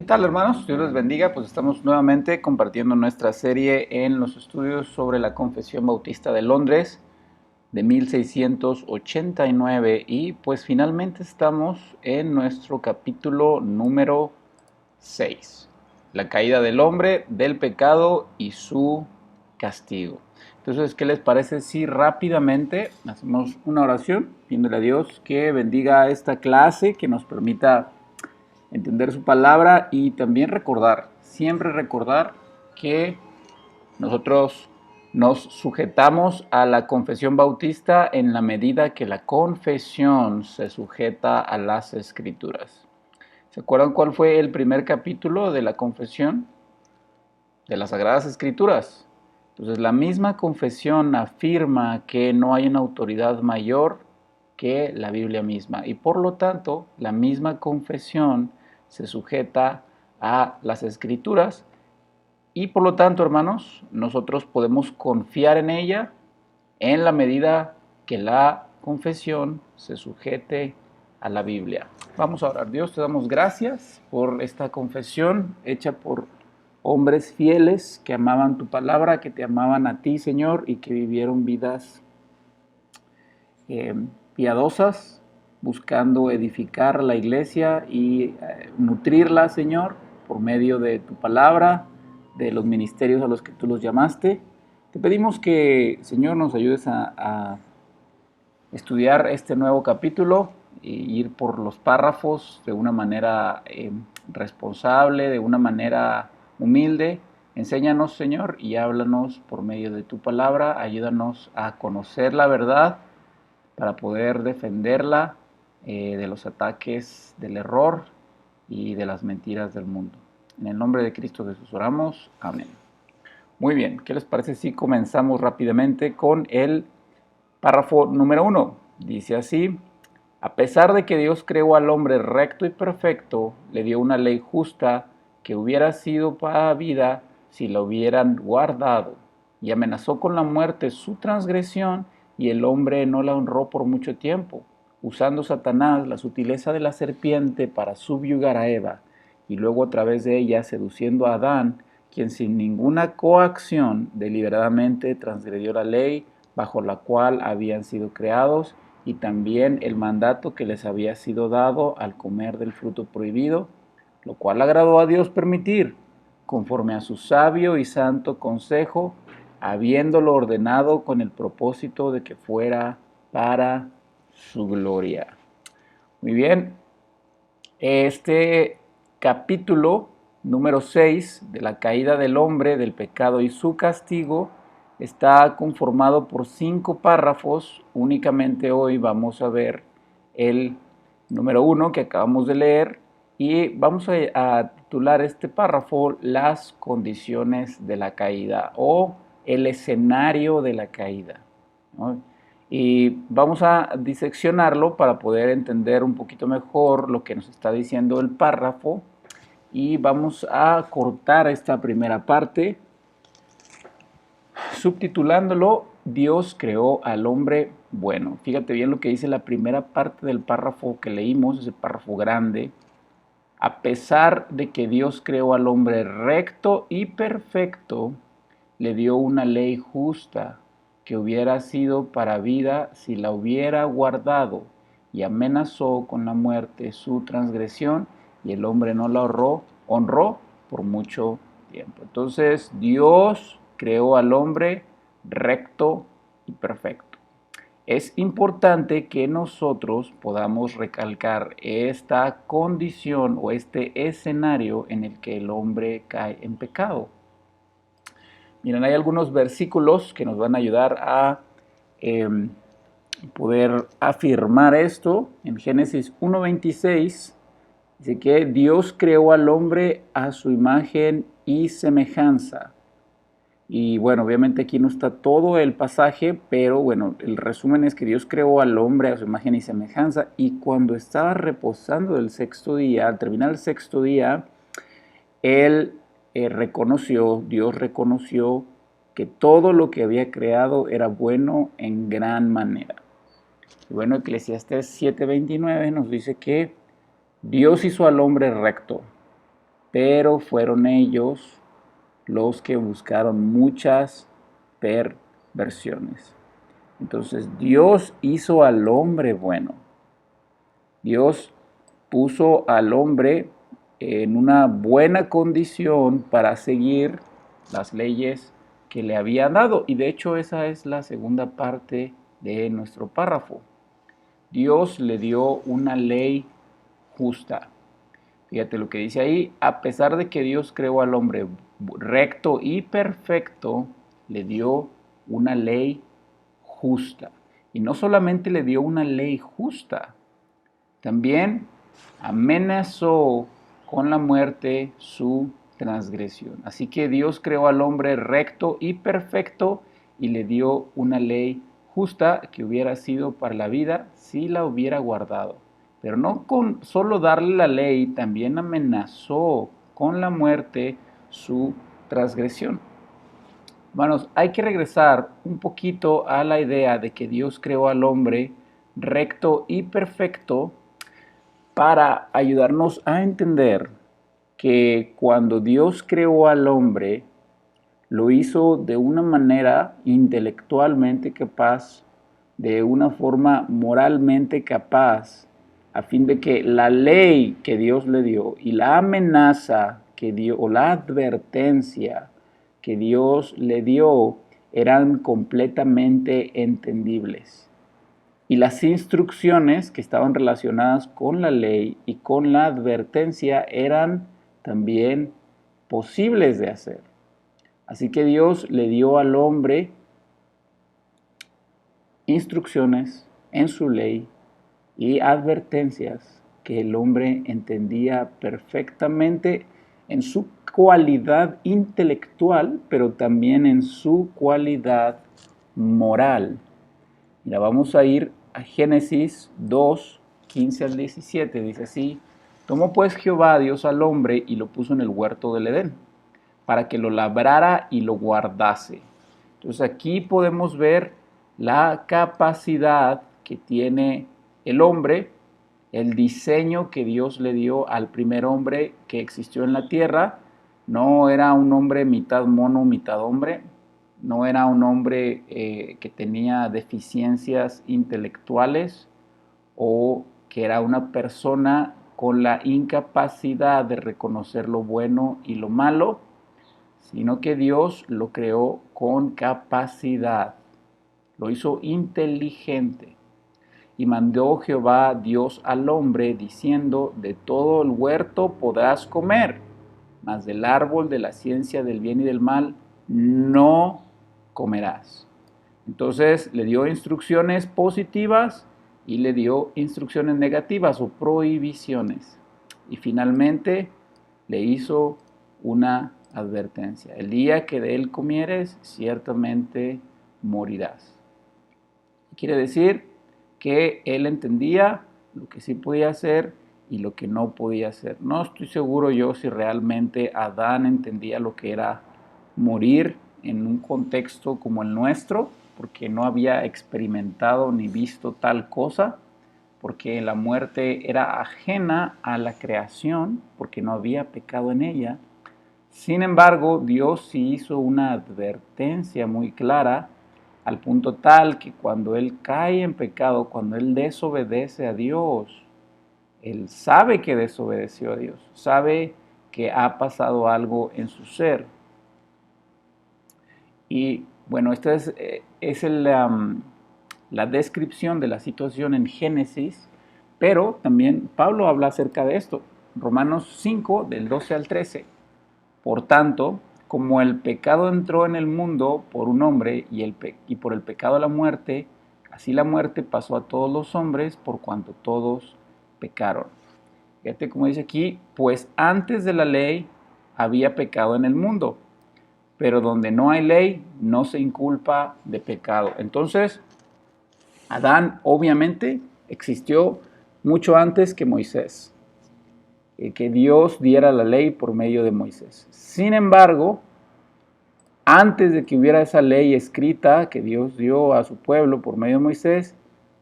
¿Qué tal, hermanos? Dios les bendiga. Pues estamos nuevamente compartiendo nuestra serie en los estudios sobre la Confesión Bautista de Londres de 1689 y pues finalmente estamos en nuestro capítulo número 6, la caída del hombre, del pecado y su castigo. Entonces, ¿qué les parece si rápidamente hacemos una oración pidiéndole a Dios que bendiga esta clase, que nos permita entender su palabra y también recordar, siempre recordar que nosotros nos sujetamos a la confesión bautista en la medida que la confesión se sujeta a las escrituras? ¿Se acuerdan cuál fue el primer capítulo de la confesión? De las Sagradas Escrituras. Entonces, la misma confesión afirma que no hay una autoridad mayor que la Biblia misma y por lo tanto la misma confesión se sujeta a las Escrituras y por lo tanto, hermanos, nosotros podemos confiar en ella en la medida que la confesión se sujete a la Biblia. Vamos a orar. Dios, te damos gracias por esta confesión hecha por hombres fieles que amaban tu palabra, que te amaban a ti, Señor, y que vivieron vidas eh, piadosas, buscando edificar la iglesia y nutrirla, Señor, por medio de tu palabra, de los ministerios a los que tú los llamaste. Te pedimos que, Señor, nos ayudes a estudiar este nuevo capítulo e ir por los párrafos de una manera responsable, de una manera humilde. Enséñanos, Señor, y háblanos por medio de tu palabra. Ayúdanos a conocer la verdad para poder defenderla de los ataques del error y de las mentiras del mundo. En el nombre de Cristo Jesús oramos. Amén. Muy bien, ¿qué les parece si comenzamos rápidamente con el párrafo número 1? Dice así: a pesar de que Dios creó al hombre recto y perfecto, le dio una ley justa que hubiera sido para vida si la hubieran guardado, y amenazó con la muerte su transgresión, y el hombre no la honró por mucho tiempo, usando Satanás la sutileza de la serpiente para subyugar a Eva, y luego a través de ella seduciendo a Adán, quien sin ninguna coacción deliberadamente transgredió la ley bajo la cual habían sido creados, y también el mandato que les había sido dado al comer del fruto prohibido, lo cual agradó a Dios permitir, conforme a su sabio y santo consejo, habiéndolo ordenado con el propósito de que fuera para su gloria. Muy bien, este capítulo número 6 de la caída del hombre, del pecado y su castigo está conformado por 5 párrafos. Únicamente hoy vamos a ver el número 1 que acabamos de leer y vamos a titular este párrafo las condiciones de la caída o el escenario de la caída, ¿no? Y vamos a diseccionarlo para poder entender un poquito mejor lo que nos está diciendo el párrafo y vamos a cortar esta primera parte subtitulándolo Dios creó al hombre bueno. Fíjate bien lo que dice la primera parte del párrafo que leímos, ese párrafo grande. A pesar de que Dios creó al hombre recto y perfecto, le dio una ley justa que hubiera sido para vida si la hubiera guardado, y amenazó con la muerte su transgresión, y el hombre no la honró por mucho tiempo. Entonces Dios creó al hombre recto y perfecto. Es importante que nosotros podamos recalcar esta condición o este escenario en el que el hombre cae en pecado. Miren, hay algunos versículos que nos van a ayudar a poder afirmar esto. En Génesis 1:26 dice que Dios creó al hombre a su imagen y semejanza. Y bueno, obviamente aquí no está todo el pasaje, pero bueno, el resumen es que Dios creó al hombre a su imagen y semejanza, y cuando estaba reposando el sexto día, al terminar el sexto día, Él Dios reconoció que todo lo que había creado era bueno en gran manera. Y bueno, Eclesiastés 7:29 nos dice que Dios hizo al hombre recto. pero fueron ellos los que buscaron muchas perversiones. Entonces Dios hizo al hombre bueno. Dios puso al hombre en una buena condición para seguir las leyes que le había dado. Y de hecho esa es la segunda parte de nuestro párrafo. Dios le dio una ley justa. Fíjate lo que dice ahí, a pesar de que Dios creó al hombre recto y perfecto, le dio una ley justa. Y no solamente le dio una ley justa, también amenazó con la muerte su transgresión. Así que Dios creó al hombre recto y perfecto y le dio una ley justa que hubiera sido para la vida si la hubiera guardado. Pero no con solo darle la ley, también amenazó con la muerte su transgresión. Hermanos, hay que regresar un poquito a la idea de que Dios creó al hombre recto y perfecto para ayudarnos a entender que cuando Dios creó al hombre, lo hizo de una manera intelectualmente capaz, de una forma moralmente capaz, a fin de que la ley que Dios le dio y la amenaza que dio, o la advertencia que Dios le dio, eran completamente entendibles. Y las instrucciones que estaban relacionadas con la ley y con la advertencia eran también posibles de hacer. Así que Dios le dio al hombre instrucciones en su ley y advertencias que el hombre entendía perfectamente en su cualidad intelectual, pero también en su cualidad moral. Mira, vamos a ir a Génesis 2, 15 al 17. Dice así: tomó pues Jehová Dios al hombre y lo puso en el huerto del Edén, para que lo labrara y lo guardase. Entonces aquí podemos ver la capacidad que tiene el hombre, el diseño que Dios le dio al primer hombre que existió en la tierra. No era un hombre mitad mono, mitad hombre. No era un hombre que tenía deficiencias intelectuales o que era una persona con la incapacidad de reconocer lo bueno y lo malo, sino que Dios lo creó con capacidad, lo hizo inteligente. Y mandó Jehová Dios al hombre, diciendo: de todo el huerto podrás comer, mas del árbol de la ciencia del bien y del mal no comerás. Entonces le dio instrucciones positivas y le dio instrucciones negativas o prohibiciones. Y finalmente le hizo una advertencia: el día que de él comieres, ciertamente morirás. Quiere decir que él entendía lo que sí podía hacer y lo que no podía hacer. No estoy seguro yo si realmente Adán entendía lo que era morir en un contexto como el nuestro, porque no había experimentado ni visto tal cosa, porque la muerte era ajena a la creación, porque no había pecado en ella. Sin embargo, Dios sí hizo una advertencia muy clara, al punto tal que cuando él cae en pecado, cuando él desobedece a Dios, él sabe que desobedeció a Dios, sabe que ha pasado algo en su ser. Y bueno, esta es la descripción de la situación en Génesis, pero también Pablo habla acerca de esto. Romanos 5, del 12 al 13. Por tanto, como el pecado entró en el mundo por un hombre y por el pecado la muerte, así la muerte pasó a todos los hombres por cuanto todos pecaron. Fíjate como dice aquí: pues antes de la ley había pecado en el mundo, pero donde no hay ley no se inculpa de pecado. Entonces, Adán obviamente existió mucho antes que Moisés, que Dios diera la ley por medio de Moisés. Sin embargo, antes de que hubiera esa ley escrita que Dios dio a su pueblo por medio de Moisés,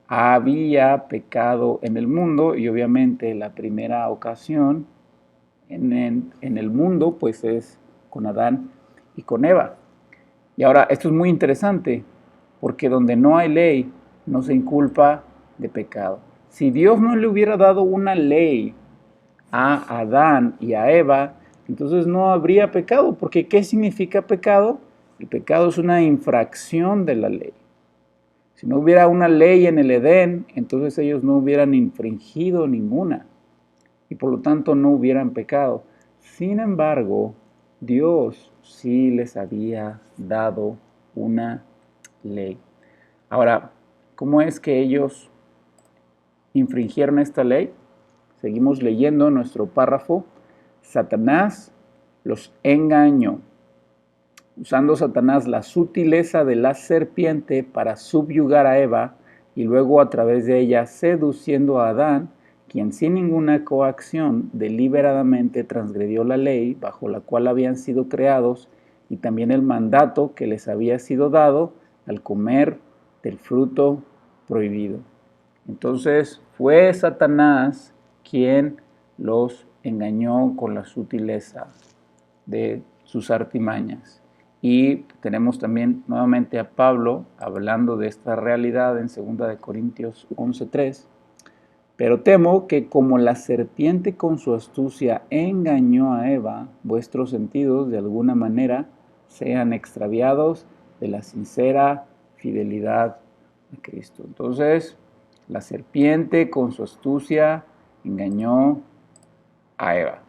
había pecado en el mundo, y obviamente la primera ocasión en el mundo, pues es con Adán y con Eva. Y ahora, esto es muy interesante, porque donde no hay ley, no se inculpa de pecado. Si Dios no le hubiera dado una ley a Adán y a Eva, entonces no habría pecado, porque ¿qué significa pecado? El pecado es una infracción de la ley. Si no hubiera una ley en el Edén, entonces ellos no hubieran infringido ninguna y por lo tanto no hubieran pecado. Sin embargo, Dios sí les había dado una ley. Ahora, ¿cómo es que ellos infringieron esta ley? Seguimos leyendo nuestro párrafo. Satanás los engañó, usando Satanás la sutileza de la serpiente para subyugar a Eva y luego a través de ella seduciendo a Adán, quien sin ninguna coacción deliberadamente transgredió la ley bajo la cual habían sido creados y también el mandato que les había sido dado al comer del fruto prohibido. Entonces fue Satanás quien los engañó con la sutileza de sus artimañas. Y tenemos también nuevamente a Pablo hablando de esta realidad en 2 Corintios 11:3. Pero temo que como la serpiente con su astucia engañó a Eva, vuestros sentidos de alguna manera sean extraviados de la sincera fidelidad a Cristo. Entonces, la serpiente con su astucia engañó a Eva.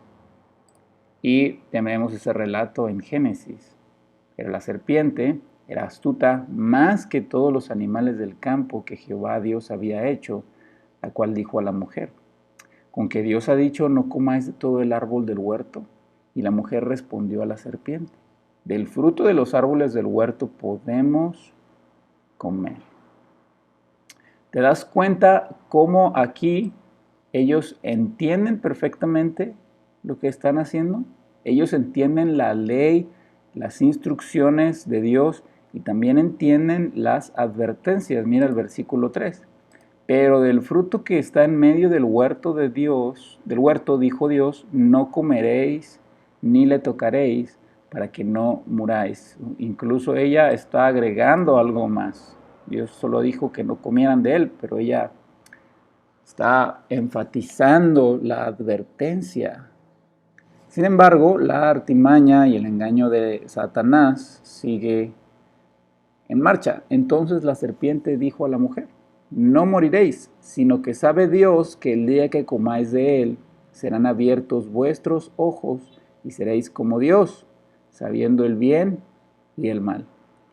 Y tenemos ese relato en Génesis. Pero la serpiente era astuta más que todos los animales del campo que Jehová Dios había hecho, la cual dijo a la mujer: ¿con que Dios ha dicho no comáis de todo el árbol del huerto? Y la mujer respondió a la serpiente: del fruto de los árboles del huerto podemos comer. ¿Te das cuenta cómo aquí ellos entienden perfectamente lo que están haciendo? Ellos entienden la ley, las instrucciones de Dios y también entienden las advertencias. Mira el versículo 3. Pero del fruto que está en medio del huerto de Dios, del huerto, dijo Dios, no comeréis ni le tocaréis para que no muráis. Incluso ella está agregando algo más. Dios solo dijo que no comieran de él, pero ella está enfatizando la advertencia. Sin embargo, la artimaña y el engaño de Satanás sigue en marcha. Entonces la serpiente dijo a la mujer: no moriréis, sino que sabe Dios que el día que comáis de él, serán abiertos vuestros ojos y seréis como Dios, sabiendo el bien y el mal.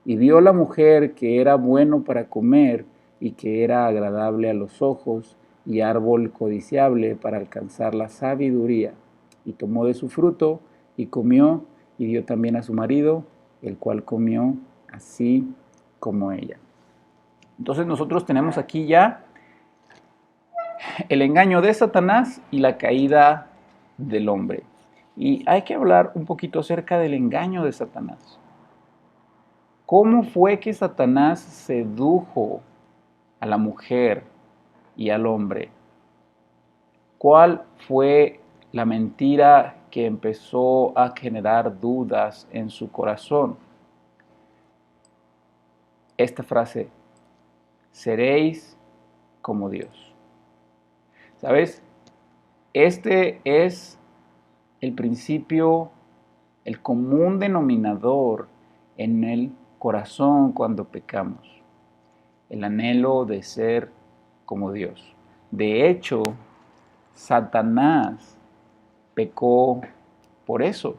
Y vio la mujer que era bueno para comer y que era agradable a los ojos y árbol codiciable para alcanzar la sabiduría. Y tomó de su fruto y comió y dio también a su marido, el cual comió así como ella. Entonces nosotros tenemos aquí ya el engaño de Satanás y la caída del hombre. Y hay que hablar un poquito acerca del engaño de Satanás. ¿Cómo fue que Satanás sedujo a la mujer y al hombre? ¿Cuál fue la mentira que empezó a generar dudas en su corazón? Esta frase: seréis como Dios. ¿Sabes? Este es el principio, el común denominador en el corazón cuando pecamos. El anhelo de ser como Dios. De hecho, Satanás pecó por eso,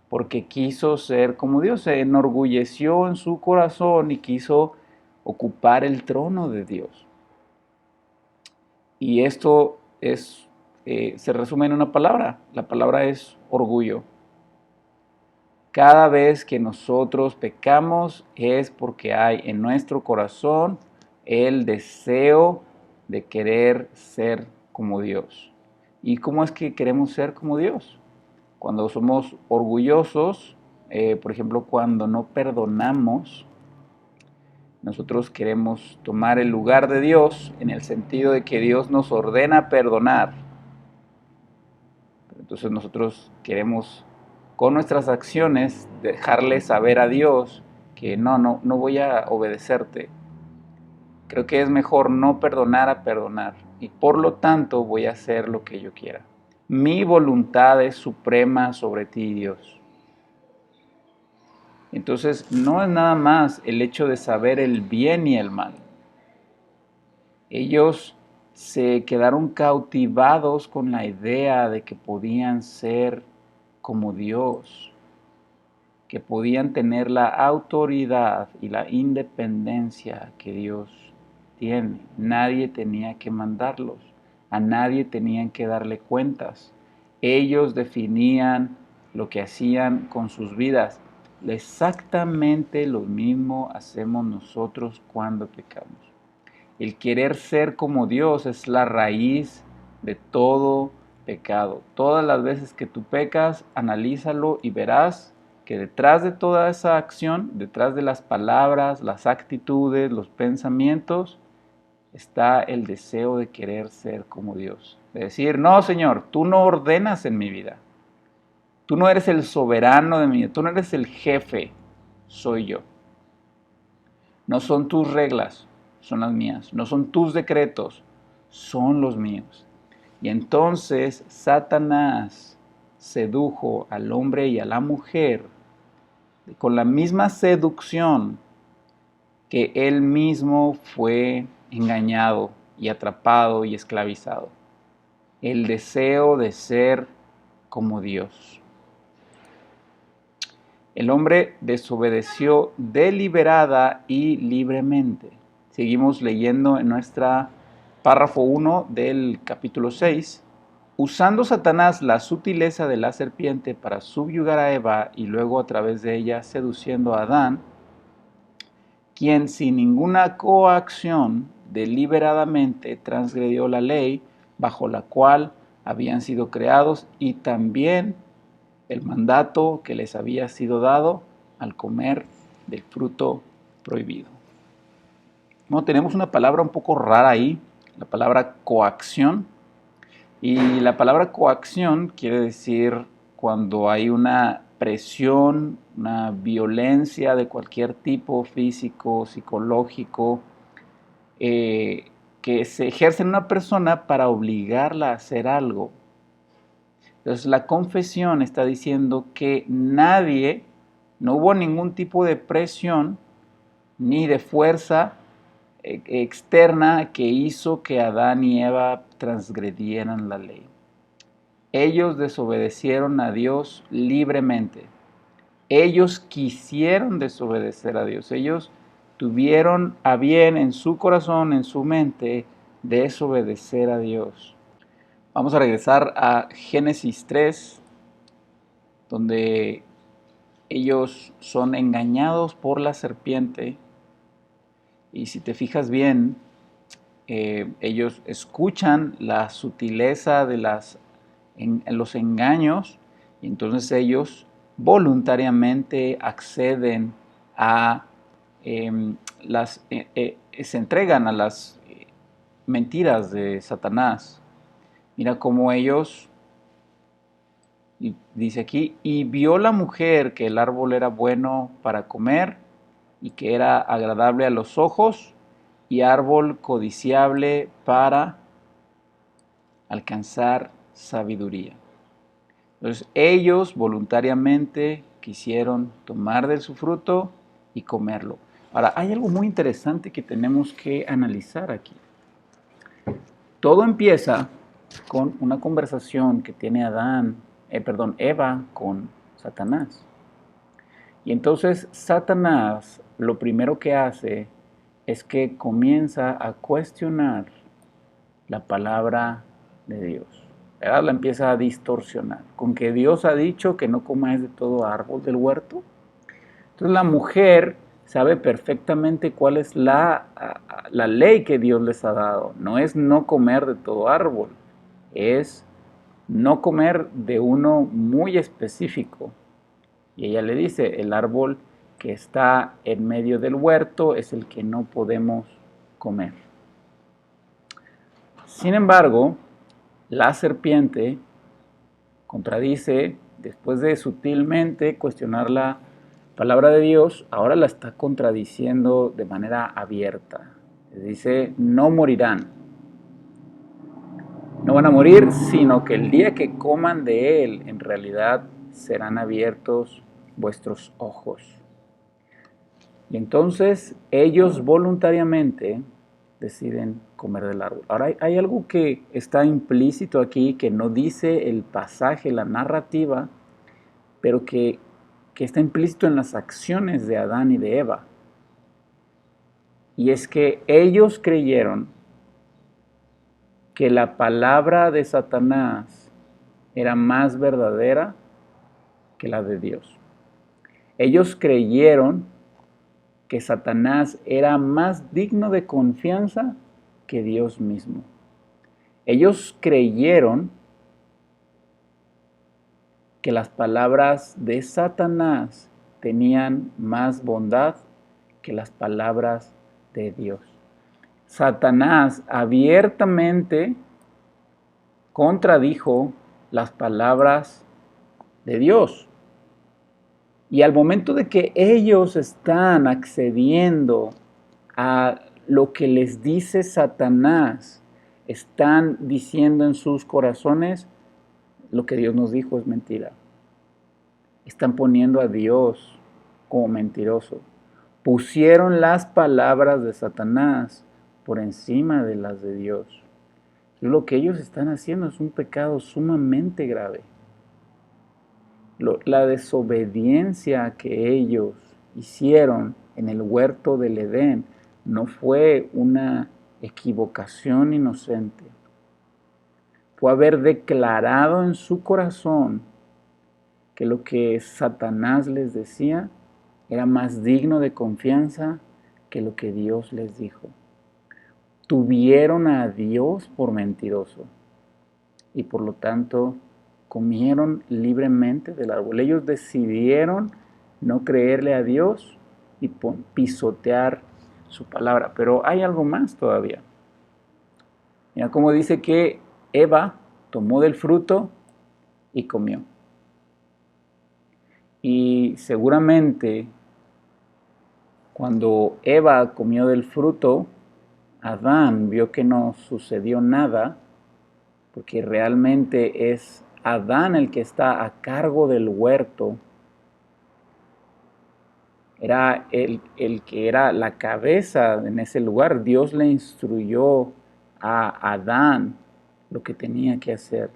porque quiso ser como Dios, se enorgulleció en su corazón y quiso ocupar el trono de Dios. Y esto se resume en una palabra. La palabra es orgullo. Cada vez que nosotros pecamos es porque hay en nuestro corazón el deseo de querer ser como Dios. ¿Y cómo es que queremos ser como Dios? Cuando somos orgullosos, por ejemplo, cuando no perdonamos, nosotros queremos tomar el lugar de Dios en el sentido de que Dios nos ordena perdonar. Entonces nosotros queremos con nuestras acciones dejarle saber a Dios que no voy a obedecerte. Creo que es mejor no perdonar a perdonar y por lo tanto voy a hacer lo que yo quiera. Mi voluntad es suprema sobre ti, Dios. Entonces no es nada más el hecho de saber el bien y el mal. Ellos se quedaron cautivados con la idea de que podían ser como Dios, que podían tener la autoridad y la independencia que Dios tiene. Nadie tenía que mandarlos, a nadie tenían que darle cuentas. Ellos definían lo que hacían con sus vidas. Exactamente lo mismo hacemos nosotros cuando pecamos. El querer ser como Dios es la raíz de todo pecado. Todas las veces que tú pecas, analízalo y verás que detrás de toda esa acción, detrás de las palabras, las actitudes, los pensamientos, está el deseo de querer ser como Dios. De decir, no, Señor, tú no ordenas en mi vida. Tú no eres el soberano de mi vida. Tú no eres el jefe. Soy yo. No son tus reglas, son las mías. No son tus decretos, son los míos. Y entonces Satanás sedujo al hombre y a la mujer con la misma seducción que él mismo fue engañado y atrapado y esclavizado. El deseo de ser como Dios. El hombre desobedeció deliberada y libremente. Seguimos leyendo en nuestra párrafo 1 del capítulo 6. Usando Satanás la sutileza de la serpiente para subyugar a Eva y luego a través de ella seduciendo a Adán, quien sin ninguna coacción deliberadamente transgredió la ley bajo la cual habían sido creados y también el mandato que les había sido dado al comer del fruto prohibido. Bueno, tenemos una palabra un poco rara ahí, la palabra coacción. Y la palabra coacción quiere decir cuando hay una presión, una violencia de cualquier tipo, físico, psicológico, que se ejerce en una persona para obligarla a hacer algo. Entonces la confesión está diciendo que nadie, no hubo ningún tipo de presión ni de fuerza externa que hizo que Adán y Eva transgredieran la ley. Ellos desobedecieron a Dios libremente. Ellos quisieron desobedecer a Dios. Ellos tuvieron a bien en su corazón, en su mente, desobedecer a Dios. Vamos a regresar a Génesis 3, donde ellos son engañados por la serpiente. Y si te fijas bien, ellos escuchan la sutileza de los engaños y entonces ellos voluntariamente acceden a se entregan a las mentiras de Satanás. Mira cómo ellos, dice aquí, y vio la mujer que el árbol era bueno para comer y que era agradable a los ojos y árbol codiciable para alcanzar sabiduría. Entonces ellos voluntariamente quisieron tomar de su fruto y comerlo. Ahora, hay algo muy interesante que tenemos que analizar aquí. Todo empieza con una conversación que tiene Eva con Satanás. Y entonces Satanás lo primero que hace es que comienza a cuestionar la palabra de Dios. ¿Verdad? La empieza a distorsionar. Con que Dios ha dicho que no comáis de todo árbol del huerto. Entonces la mujer sabe perfectamente cuál es la ley que Dios les ha dado. No es no comer de todo árbol, es no comer de uno muy específico. Y ella le dice, el árbol que está en medio del huerto es el que no podemos comer. Sin embargo, la serpiente, contradice, después de sutilmente cuestionar la palabra de Dios, ahora la está contradiciendo de manera abierta. Dice, no morirán. No van a morir, sino que el día que coman de él, en realidad serán abiertos vuestros ojos. Y entonces ellos voluntariamente deciden comer del árbol. Ahora hay algo que está implícito aquí, que no dice el pasaje, la narrativa, pero que está implícito en las acciones de Adán y de Eva. Y es que ellos creyeron que la palabra de Satanás era más verdadera que la de Dios. Ellos creyeron que Satanás era más digno de confianza que Dios mismo. Ellos creyeron que las palabras de Satanás tenían más bondad que las palabras de Dios. Satanás abiertamente contradijo las palabras de Dios. Y al momento de que ellos están accediendo a lo que les dice Satanás, están diciendo en sus corazones, lo que Dios nos dijo es mentira. Están poniendo a Dios como mentiroso. Pusieron las palabras de Satanás por encima de las de Dios. Y lo que ellos están haciendo es un pecado sumamente grave. La desobediencia que ellos hicieron en el huerto del Edén no fue una equivocación inocente. Fue haber declarado en su corazón que lo que Satanás les decía era más digno de confianza que lo que Dios les dijo. Tuvieron a Dios por mentiroso y por lo tanto comieron libremente del árbol. Ellos decidieron no creerle a Dios y pisotear su palabra. Pero hay algo más todavía. Mira cómo dice que Eva tomó del fruto y comió. Y seguramente cuando Eva comió del fruto, Adán vio que no sucedió nada, porque realmente es Adán el que está a cargo del huerto. Era el que era la cabeza en ese lugar. Dios le instruyó a Adán lo que tenía que hacer.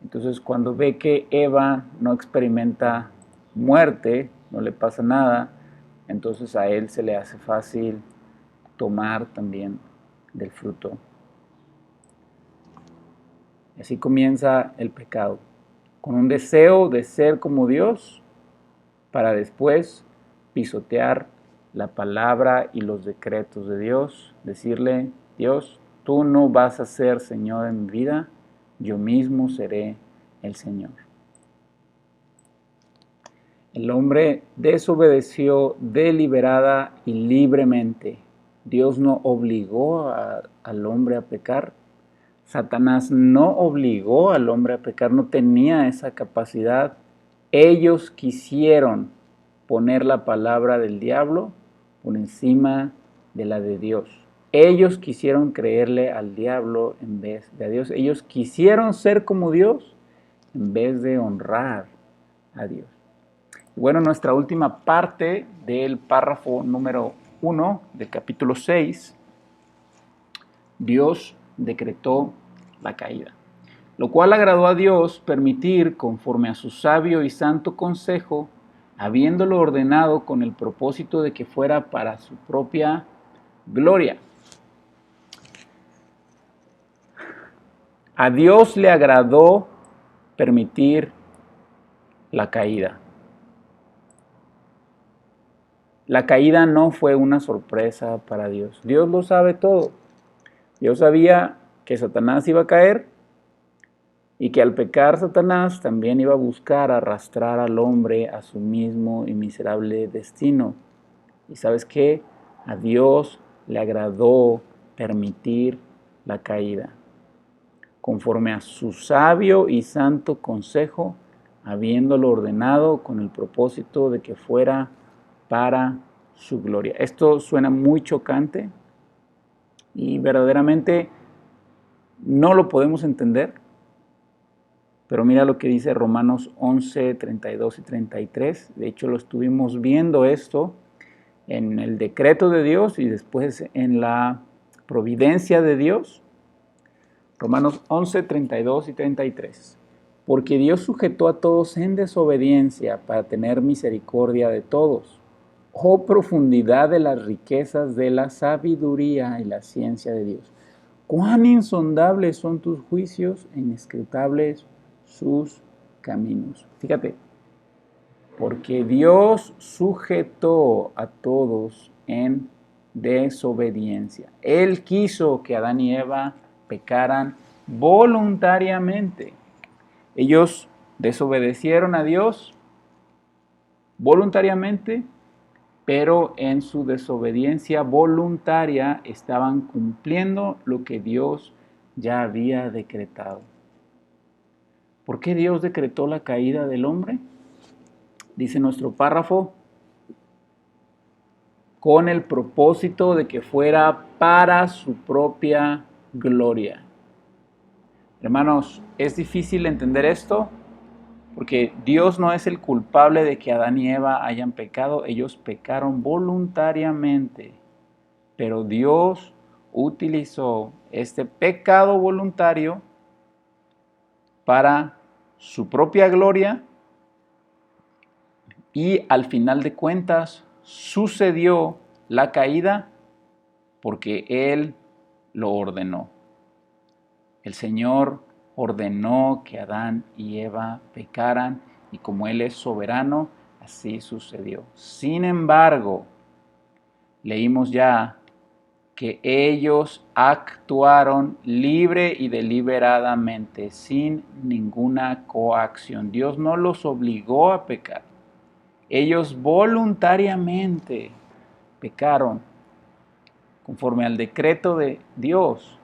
Entonces, cuando ve que Eva no experimenta muerte, no le pasa nada, entonces a él se le hace fácil tomar también del fruto. Y así comienza el pecado, con un deseo de ser como Dios, para después pisotear la palabra y los decretos de Dios, decirle, Dios, tú no vas a ser Señor en mi vida, yo mismo seré el Señor. El hombre desobedeció deliberada y libremente. Dios no obligó al hombre a pecar. Satanás no obligó al hombre a pecar, no tenía esa capacidad. Ellos quisieron poner la palabra del diablo por encima de la de Dios. Ellos quisieron creerle al diablo en vez de a Dios. Ellos quisieron ser como Dios en vez de honrar a Dios. Bueno, nuestra última parte del párrafo número 1 del capítulo 6, Dios decretó la caída, lo cual agradó a Dios permitir, conforme a su sabio y santo consejo, habiéndolo ordenado con el propósito de que fuera para su propia gloria. A Dios le agradó permitir la caída. La caída no fue una sorpresa para Dios. Dios lo sabe todo. Dios sabía que Satanás iba a caer y que al pecar Satanás también iba a buscar arrastrar al hombre a su mismo y miserable destino. ¿Y sabes qué? A Dios le agradó permitir la caída. conforme a su sabio y santo consejo, habiéndolo ordenado con el propósito de que fuera para su gloria. Esto suena muy chocante y verdaderamente no lo podemos entender, pero mira lo que dice Romanos 11, 32 y 33. De hecho, lo estuvimos viendo esto en el decreto de Dios y después en la providencia de Dios. Romanos 11, 32 y 33. Porque Dios sujetó a todos en desobediencia para tener misericordia de todos. Oh profundidad de las riquezas de la sabiduría y la ciencia de Dios. Cuán insondables son tus juicios e inescrutables sus caminos. Fíjate, porque Dios sujetó a todos en desobediencia. Él quiso que Adán y Eva pecaran voluntariamente. Ellos desobedecieron a Dios voluntariamente, pero en su desobediencia voluntaria estaban cumpliendo lo que Dios ya había decretado. ¿Por qué Dios decretó la caída del hombre? Dice nuestro párrafo, con el propósito de que fuera para su propia gloria. Hermanos, es difícil entender esto porque Dios no es el culpable de que Adán y Eva hayan pecado. Ellos pecaron voluntariamente, pero Dios utilizó este pecado voluntario para su propia gloria y al final de cuentas sucedió la caída porque Él lo ordenó. El Señor ordenó que Adán y Eva pecaran y como Él es soberano, así sucedió. Sin embargo, leímos ya que ellos actuaron libre y deliberadamente, sin ninguna coacción. Dios no los obligó a pecar. Ellos voluntariamente pecaron conforme al decreto de Dios,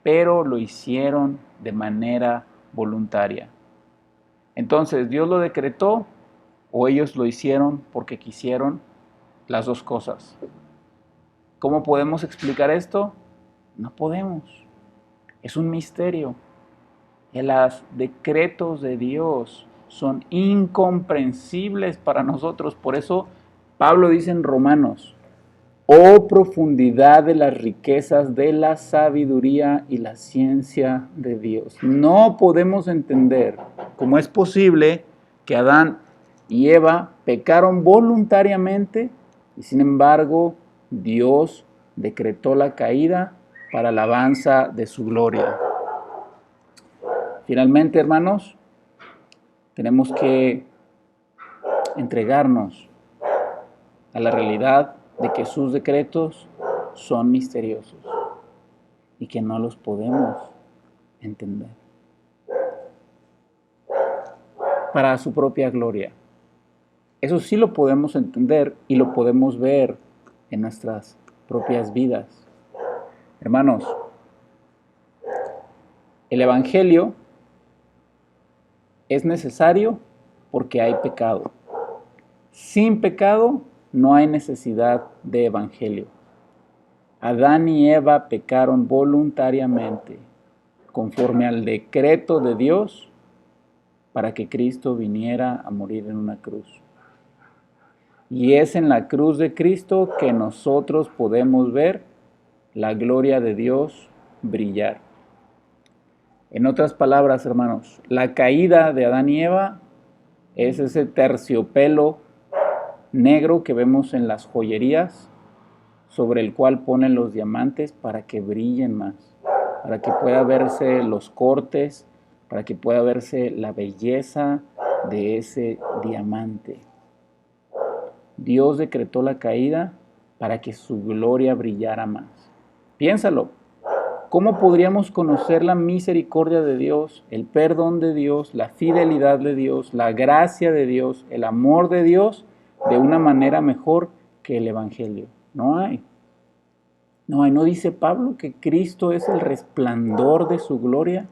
pero lo hicieron de manera voluntaria. Entonces, ¿Dios lo decretó o ellos lo hicieron porque quisieron? Las dos cosas. ¿Cómo podemos explicar esto? No podemos. Es un misterio. Los decretos de Dios son incomprensibles para nosotros. Por eso Pablo dice en Romanos, oh profundidad de las riquezas de la sabiduría y la ciencia de Dios. No podemos entender cómo es posible que Adán y Eva pecaron voluntariamente y sin embargo Dios decretó la caída para alabanza de su gloria. Finalmente, hermanos, tenemos que entregarnos a la realidad de que sus decretos son misteriosos y que no los podemos entender. Para su propia gloria. Eso sí lo podemos entender y lo podemos ver en nuestras propias vidas. Hermanos, el Evangelio es necesario porque hay pecado. Sin pecado no hay necesidad de evangelio. Adán y Eva pecaron voluntariamente, conforme al decreto de Dios, para que Cristo viniera a morir en una cruz. Y es en la cruz de Cristo que nosotros podemos ver la gloria de Dios brillar. En otras palabras, hermanos, la caída de Adán y Eva es ese terciopelo negro que vemos en las joyerías, sobre el cual ponen los diamantes para que brillen más, para que pueda verse los cortes, para que pueda verse la belleza de ese diamante. Dios decretó la caída para que su gloria brillara más. Piénsalo. ¿Cómo podríamos conocer la misericordia de Dios, el perdón de Dios, la fidelidad de Dios, la gracia de Dios, el amor de Dios de una manera mejor que el Evangelio? No hay. No hay. ¿No dice Pablo que Cristo es el resplandor de su gloria?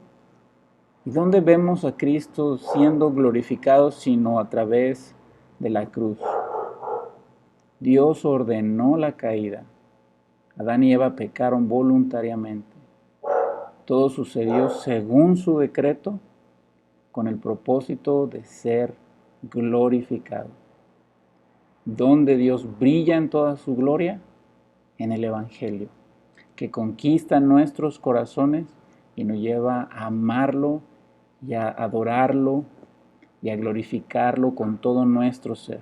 ¿Y dónde vemos a Cristo siendo glorificado sino a través de la cruz? Dios ordenó la caída. Adán y Eva pecaron voluntariamente. Todo sucedió según su decreto, con el propósito de ser glorificado. ¿Dónde Dios brilla en toda su gloria? En el Evangelio, que conquista nuestros corazones y nos lleva a amarlo y a adorarlo y a glorificarlo con todo nuestro ser.